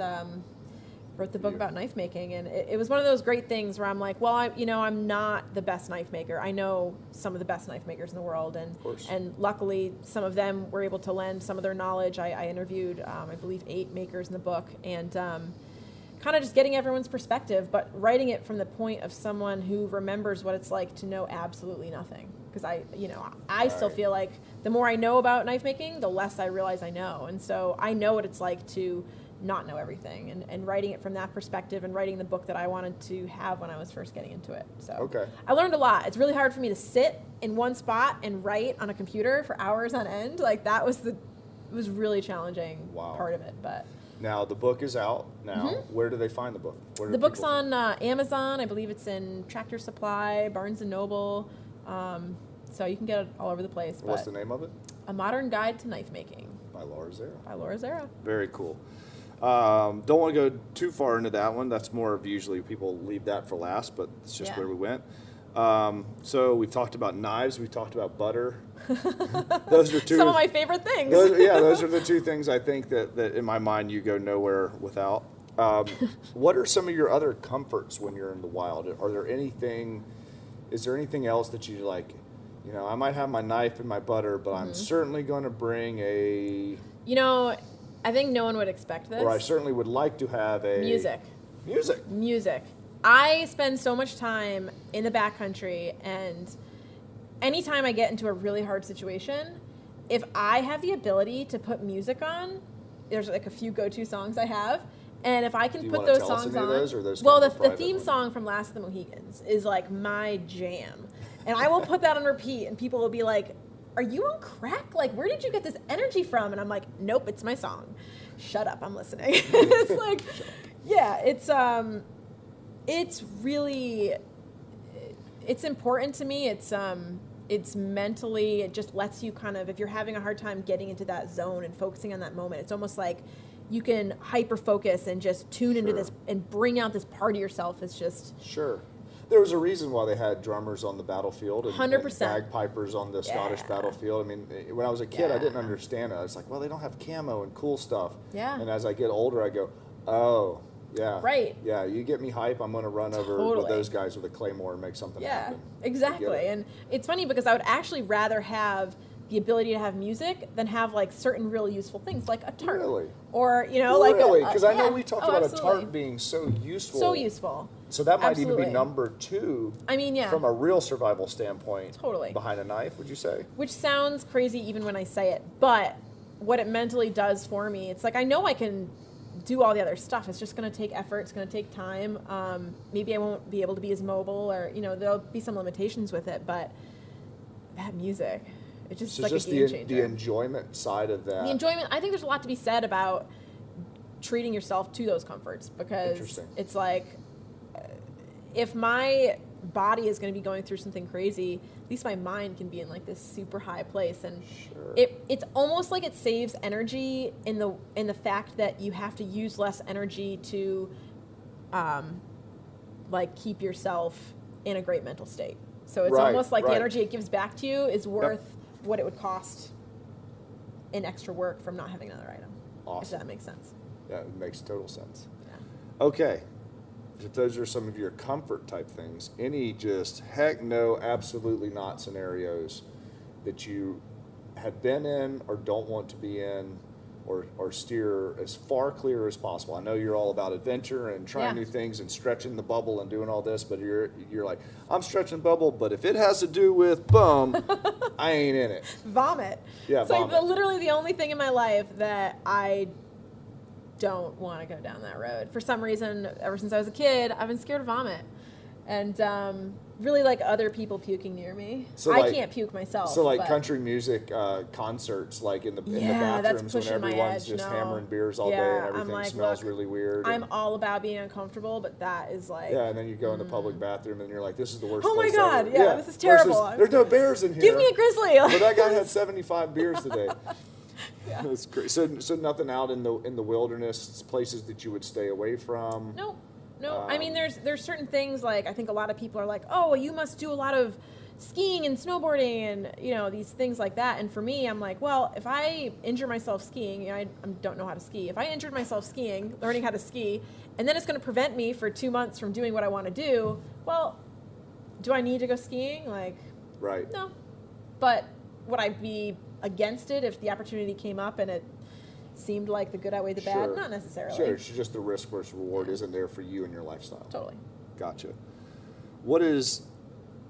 wrote the book about knife making, and it was one of those great things where I'm like, well, I'm not the best knife maker. I know some of the best knife makers in the world, and luckily some of them were able to lend some of their knowledge. I interviewed, I believe, 8 makers in the book, and kind of just getting everyone's perspective, but writing it from the point of someone who remembers what it's like to know absolutely nothing. Because I still feel like the more I know about knife making, the less I realize I know, and so I know what it's like to not know everything, and writing it from that perspective, and writing the book that I wanted to have when I was first getting into it. So I learned a lot. It's really hard for me to sit in one spot and write on a computer for hours on end. Like that was it was really challenging part of it. But now the book is out now. Where do they find the book? The book's on Amazon. I believe it's in Tractor Supply, Barnes and Noble. So you can get it all over the place. What's the name of it? A Modern Guide to Knifemaking. By Laura Zerra. By Laura Zerra. Very cool. Don't want to go too far into that one. That's more of usually people leave that for last, but it's just where we went. So we've talked about knives. We've talked about butter. Those are some of my favorite things. Those are the two things I think that in my mind you go nowhere without. What are some of your other comforts when you're in the wild? Is there anything else that you like? I might have my knife and my butter, but I'm certainly going to bring a... I think no one would expect this. Or I certainly would like to have a... Music. I spend so much time in the backcountry, and anytime I get into a really hard situation, if I have the ability to put music on, there's like a few go-to songs I have, and if I can put those songs on... the theme song from Last of the Mohegans is like my jam. And I will put that on repeat, and people will be like, are you on crack? Like, where did you get this energy from? And I'm like, nope, it's my song. Shut up, I'm listening. It's like, it's really, it's important to me. It's mentally, it just lets you kind of, if you're having a hard time getting into that zone and focusing on that moment, it's almost like you can hyper focus and just tune into this and bring out this part of yourself. It's just... Sure. There was a reason why they had drummers on the battlefield and 100%. Bagpipers on the Scottish battlefield. I mean, when I was a kid, I didn't understand it. I was like, well, they don't have camo and cool stuff. Yeah. And as I get older, I go, oh, yeah. Right. Yeah, you get me hype, I'm going to run over with those guys with a claymore and make something happen. Exactly. And it's funny because I would actually rather have the ability to have music than have like certain really useful things like a tarp. Really? Or, really? Because I know we talked about a tarp being so useful. So useful. So that might even be number 2. I mean, from a real survival standpoint. Totally. Behind a knife, would you say? Which sounds crazy even when I say it, but what it mentally does for me, it's like I know I can do all the other stuff. It's just going to take effort. It's going to take time. Maybe I won't be able to be as mobile, or there'll be some limitations with it. But that music, It's just So like just a game changer. the enjoyment side of that. The enjoyment, I think there's a lot to be said about treating yourself to those comforts, because Interesting. it's like, if my body is going to be going through something crazy, at least my mind can be in like this super high place, and Sure. it's almost like it saves energy in the fact that you have to use less energy to like keep yourself in a great mental state. So it's Right, almost like right. the energy it gives back to you is worth what it would cost in extra work from not having another item. Awesome. If that makes sense. Yeah, it makes total sense. Yeah. Okay. If those are some of your comfort type things, any just heck no, absolutely not scenarios that you have been in or don't want to be in, or steer as far clear as possible. I know you're all about adventure and trying Yeah. new things and stretching the bubble and doing all this, but you're like, I'm stretching the bubble, but if it has to do with bum, I ain't in it. Vomit. Yeah, it's like vomit. literally the only thing in my life that I don't want to go down that road. For some reason, ever since I was a kid, I've been scared of vomit. And really like other people puking near me. So I like- can't puke myself. So like but- country music concerts, like in the Yeah, that's bathrooms when pushing my everyone's edge, just no. hammering beers all day Yeah, and I'm everything like, smells look, really weird. I'm and- all about being uncomfortable, but that is like, yeah, and then you go in the public bathroom and you're like, this is the worst Oh my place God, ever. yeah, this is terrible. Versus, there's no bears in here. give me a grizzly. But that guy had 75 beers today. That's crazy. So nothing out in the wilderness, places that you would stay away from. No. I mean, there's certain things, like, I think a lot of people are like, oh, well, you must do a lot of skiing and snowboarding and, you know, these things like that. And for me, I'm like, well, if I injure myself skiing, you know, I don't know how to ski. If I injured myself skiing, learning how to ski, and then it's going to prevent me for 2 months from doing what I want to do, well, do I need to go skiing? Like, Right. no. But would I be against it if the opportunity came up and it seemed like the good outweighed the bad? Sure. Not necessarily. Sure, it's just the risk versus reward isn't there for you and your lifestyle. Totally. Gotcha. What is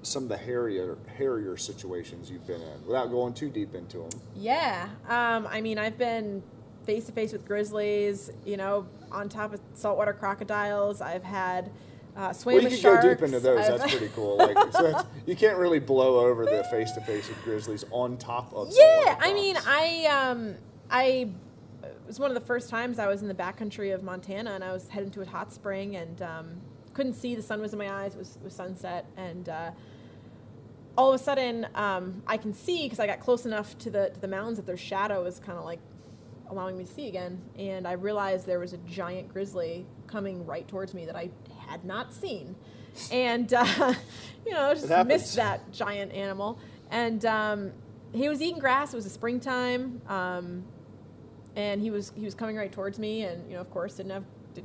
some of the hairier situations you've been in, without going too deep into them? Yeah. I mean, I've been face to face with grizzlies, you know, on top of saltwater crocodiles. I've had swam Well, you with can sharks. go deep into those. I've- That's pretty cool. Like, so you can't really blow over the face to face with grizzlies on top of. Yeah, saltwater I mean, crocs. I it was one of the first times I was in the backcountry of Montana, and I was heading to a hot spring, and couldn't see. The sun was in my eyes. It was sunset, and all of a sudden, I can see because I got close enough to the mountains that their shadow is kind of like allowing me to see again. And I realized there was a giant grizzly coming right towards me that I had not seen, and you know, just happens. missed that giant animal. And he was eating grass. It was a springtime, and he was coming right towards me. And you know, of course, didn't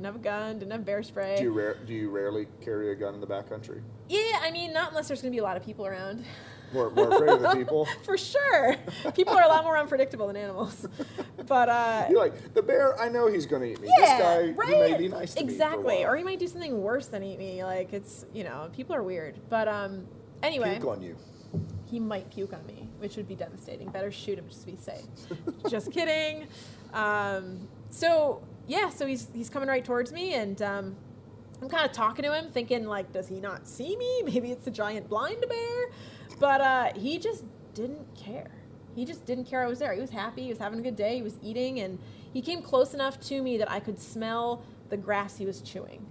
have a gun, didn't have bear spray. Do you rarely carry a gun in the backcountry? Yeah, I mean, not unless there's going to be a lot of people around. More afraid of the people. For sure, people are a lot more unpredictable than animals. But You're like, the bear, I know he's going to eat me. yeah, This guy, right? he may be nice to me for a exactly, while. or he might do something worse than eat me. Like, it's, you know, people are weird. But anyway, Puke on you. he might puke on me, which would be devastating. Better shoot him just to be safe. Just kidding. So he's coming right towards me, and I'm kind of talking to him, thinking like, does he not see me? Maybe it's a giant blind bear. But he just didn't care. He just didn't care I was there. He was happy. He was having a good day. He was eating, and he came close enough to me that I could smell the grass he was chewing,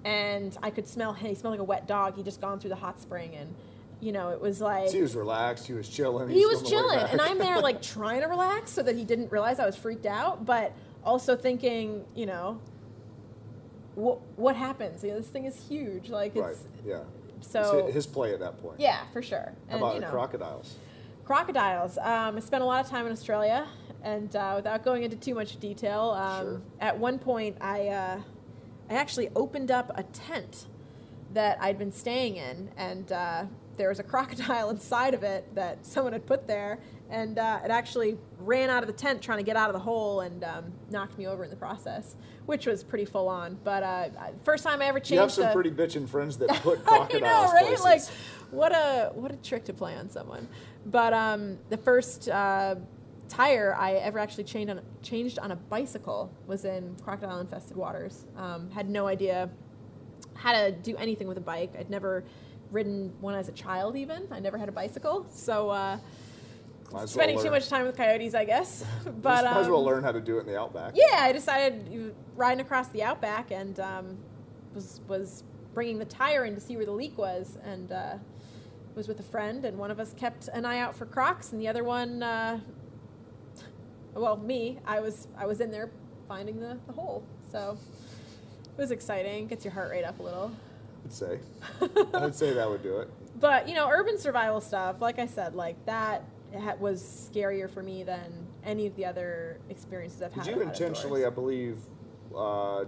and I could smell him. He smelled like a wet dog. He'd just gone through the hot spring, and you know, it was like So he was relaxed. He was chilling. he was on the way chilling, back. and I'm there like trying to relax so that he didn't realize I was freaked out, but also thinking, you know, what happens? You know, this thing is huge. Like, Right. it's Yeah. so It's his play at that point. yeah, for sure. How And about you the know, crocodiles? crocodiles. I spent a lot of time in Australia, and without going into too much detail, Sure. at one point I actually opened up a tent that I'd been staying in, and there was a crocodile inside of it that someone had put there, and it actually ran out of the tent trying to get out of the hole and knocked me over in the process, which was pretty full on. But first time I ever changed. You have some a- pretty bitchin' friends that put I crocodiles know, right? places. Like, what a trick to play on someone. But the first tire I ever actually changed on a bicycle was in crocodile-infested waters. Had no idea how to do anything with a bike. I'd never ridden one as a child even. I never had a bicycle. So spending too much time with coyotes, I guess. But might as well learn how to do it in the outback. Yeah, I decided riding across the outback and was bringing the tire in to see where the leak was, and was with a friend, and one of us kept an eye out for crocs, and the other one, me, I was in there finding the hole. So it was exciting. Gets your heart rate up a little. I'd say that would do it. But, urban survival stuff, like I said, like that was scarier for me than any of the other experiences I've had. Did you intentionally, I believe,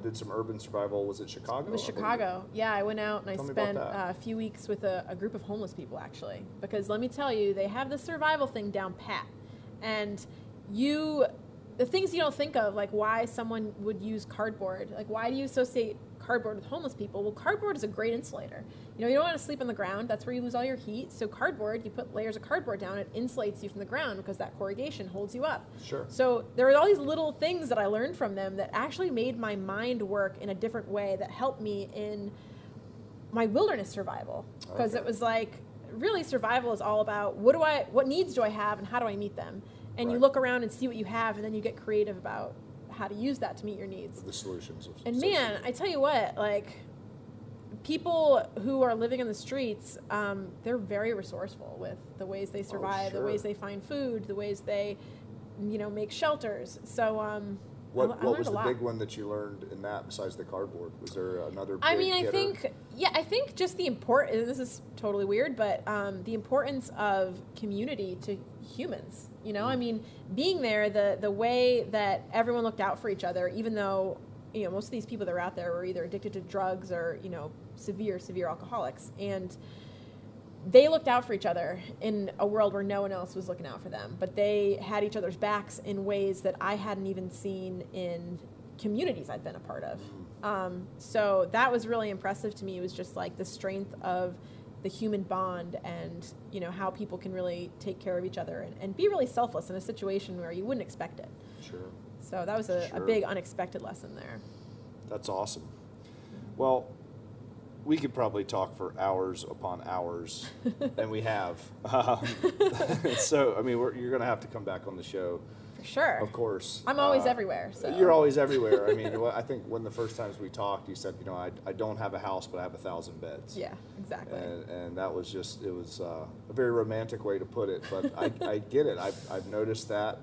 did some urban survival? Was it Chicago? It was Chicago. Yeah, I went out and I spent a few weeks with a group of homeless people, actually. Because let me tell you, they have the survival thing down pat. And the things you don't think of, like why someone would use cardboard. Like, why do you associate cardboard with homeless people? Well, cardboard is a great insulator. You don't want to sleep on the ground. That's where you lose all your heat. So cardboard, you put layers of cardboard down, it insulates you from the ground because that corrugation holds you up. Sure. So there are all these little things that I learned from them that actually made my mind work in a different way that helped me in my wilderness survival. Because it was like, really survival is all about what needs do I have and how do I meet them? And you look around and see what you have, and then you get creative about how to use that to meet your needs. The solutions. And man, I tell you what, like, people who are living in the streets, they're very resourceful with the ways they survive, the ways they find food, the ways they, make shelters. So, what was the big one that you learned in that besides the cardboard? Was there another big I think just the importance, this is totally weird, but the importance of community to humans. I mean, being there, the way that everyone looked out for each other, even though, most of these people that were out there were either addicted to drugs or, severe alcoholics. And they looked out for each other in a world where no one else was looking out for them. But they had each other's backs in ways that I hadn't even seen in communities I'd been a part of. So that was really impressive to me. It was just like the strength of the human bond and, how people can really take care of each other and be really selfless in a situation where you wouldn't expect it. Sure. So that was a big unexpected lesson there. That's awesome. Well, we could probably talk for hours upon hours, and we have. So, I mean, you're going to have to come back on the show. For sure. Of course. I'm always everywhere. So. You're always everywhere. I mean, I think when the first times we talked, you said, I don't have a house, but I have 1,000 beds. Yeah, exactly. And that was it was a very romantic way to put it, but I get it. I've noticed that.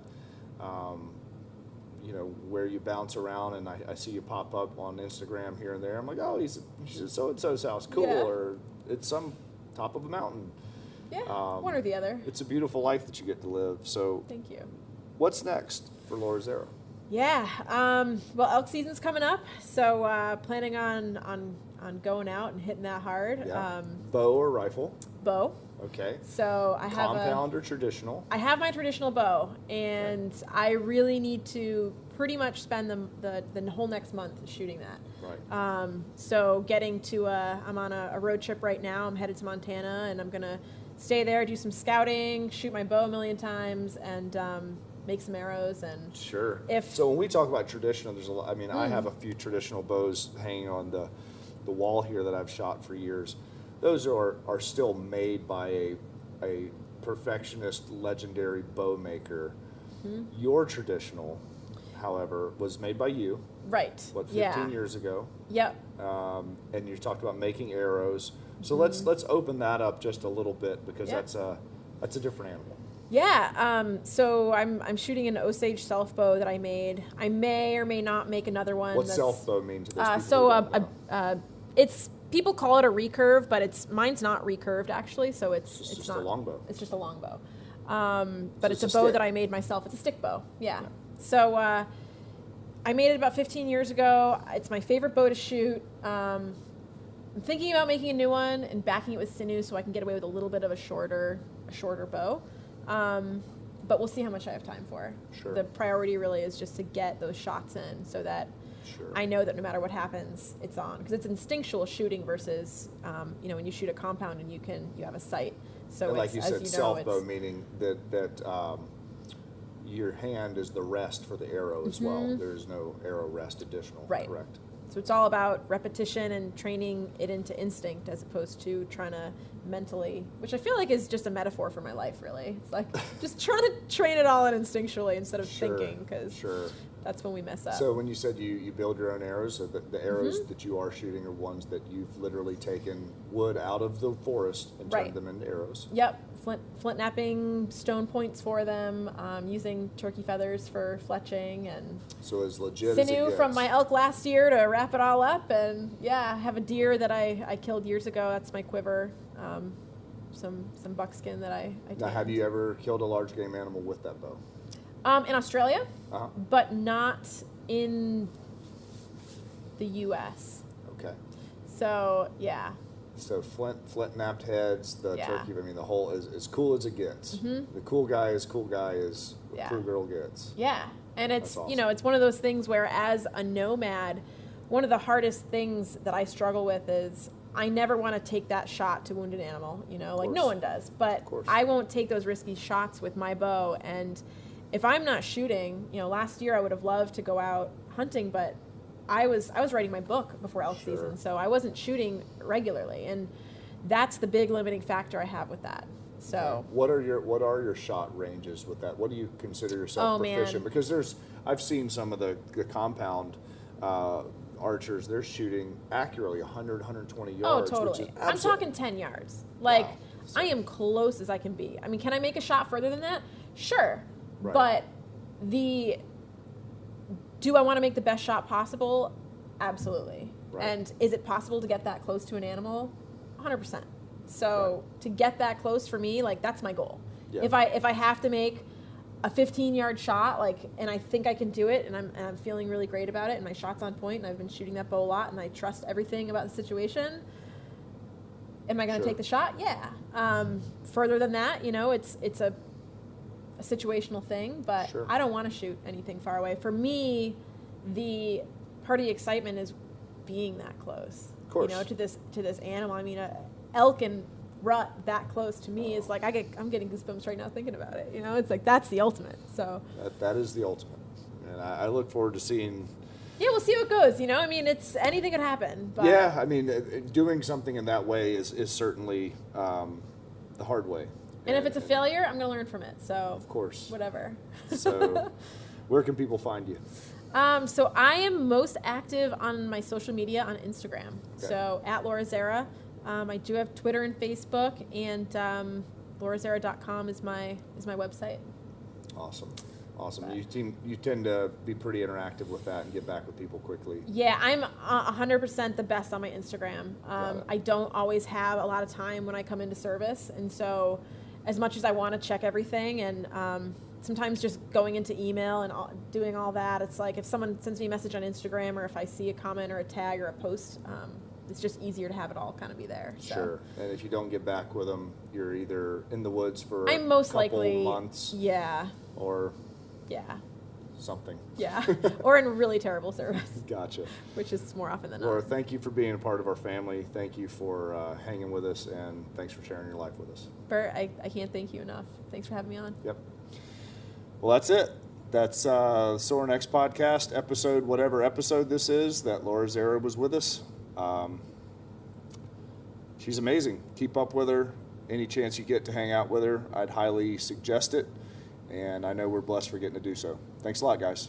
Where you bounce around, and I see you pop up on Instagram here and there. I'm like, oh, she's at so-and-so's house. Cool. Yeah. Or it's some top of a mountain. Yeah, one or the other. It's a beautiful life that you get to live. So thank you. What's next for Laura Zerra? Yeah, well, elk season's coming up, so planning on going out and hitting that hard. Yeah. Bow or rifle? Bow. Okay. So I have compound or traditional? I have my traditional bow, and I really need to pretty much spend the whole next month shooting that. Right. So getting to I'm on a road trip right now. I'm headed to Montana, and I'm gonna stay there, do some scouting, shoot my bow a million times, and make some arrows. And sure. So when we talk about traditional, there's a lot. I mean, I have a few traditional bows hanging on the wall here that I've shot for years. Those are still made by a perfectionist, legendary bow maker. Mm-hmm. Your traditional, however, was made by you. Right. 15 years ago? Yep. And you talked about making arrows. So let's open that up just a little bit, because that's a different animal. Yeah. So I'm shooting an Osage self bow that I made. I may or may not make another one. What self bow mean to those people? It's people call it a recurve, but mine's not recurved actually. So it's just not a long bow. It's just a long bow. But it's a bow that I made myself. It's a stick bow. Yeah. So I made it about 15 years ago. It's my favorite bow to shoot. I'm thinking about making a new one and backing it with sinew so I can get away with a little bit of a shorter bow. But we'll see how much I have time for. Sure. The priority really is just to get those shots in so that I know that no matter what happens, it's on. Because it's instinctual shooting versus, when you shoot a compound and you have a sight. So and like you said, self bow, meaning that your hand is the rest for the arrow as well. There's no arrow rest additional. Right. Correct. So it's all about repetition and training it into instinct as opposed to trying to mentally, which I feel like is just a metaphor for my life, really. It's like just trying to train it all in instinctually instead of thinking, because that's when we mess up. So when you said you build your own arrows, so the arrows that you are shooting are ones that you've literally taken wood out of the forest and turned them into arrows? Yep. Flint knapping stone points for them, using turkey feathers for fletching, and so as legit sinew as it gets. from my elk last year to wrap it all up. And yeah, I have a deer that I killed years ago. That's my quiver. Some buckskin that I Now, have you ever killed a large game animal with that bow? In Australia, but not in the U.S. Okay. So yeah. So flint napped heads, the turkey. I mean, the whole is as cool as it gets. The cool guy as cool cool girl gets. Yeah, and it's awesome. It's one of those things where, as a nomad, one of the hardest things that I struggle with is I never want to take that shot to wound an animal. Like no one does, but I won't take those risky shots with my bow. And if I'm not shooting, last year I would have loved to go out hunting, but I was writing my book before elk season, so I wasn't shooting regularly, and that's the big limiting factor I have with that. So what are your shot ranges with that? What do you consider yourself proficient? Man. Because I've seen some of the compound archers, they're shooting accurately 100, 120 yards. Oh, totally. I'm talking 10 yards. Like, wow. I am close as I can be. I mean, can I make a shot further than that? Sure. Right. But do I want to make the best shot possible? Absolutely. Right. And is it possible to get that close to an animal? 100%. So to get that close for me, like, that's my goal. Yeah. If I have to make a 15-yard shot, and I think I can do it, and I'm feeling really great about it, and my shot's on point, and I've been shooting that bow a lot, and I trust everything about the situation. Am I going to take the shot? Yeah. Further than that, it's a situational thing, but I don't want to shoot anything far away. For me, the part of the excitement is being that close. Of course. To this animal. I mean, elk and rut that close to me is like I'm getting goosebumps right now thinking about it. It's like that's the ultimate. So that is the ultimate, and I look forward to seeing. Yeah, we'll see how it goes. I mean, it's anything could happen. But yeah, I mean, doing something in that way is certainly the hard way. And if it's a failure, I'm going to learn from it. So of course, whatever. So, where can people find you? So I am most active on my social media on Instagram. Okay. So at Laura Zerra. I do have Twitter and Facebook, and laurazerra.com is my website. Awesome. You tend to be pretty interactive with that and get back with people quickly. Yeah, I'm 100% the best on my Instagram. I don't always have a lot of time when I come into service, and so as much as I want to check everything, and sometimes just going into email and doing all that, it's like if someone sends me a message on Instagram, or if I see a comment or a tag or a post, it's just easier to have it all kind of be there. So. Sure. And if you don't get back with them, you're either in the woods for I'm most couple likely, months. Yeah. Or yeah. Something. Yeah. Or in really terrible service. Gotcha. Which is more often than not. Laura, thank you for being a part of our family. Thank you for hanging with us, and thanks for sharing your life with us. Bert, I can't thank you enough. Thanks for having me on. Yep. Well, that's it. That's Sorinex podcast episode, whatever episode this is, that Laura Zerra was with us. She's amazing. Keep up with her. Any chance you get to hang out with her, I'd highly suggest it. And I know we're blessed for getting to do so. Thanks a lot, guys.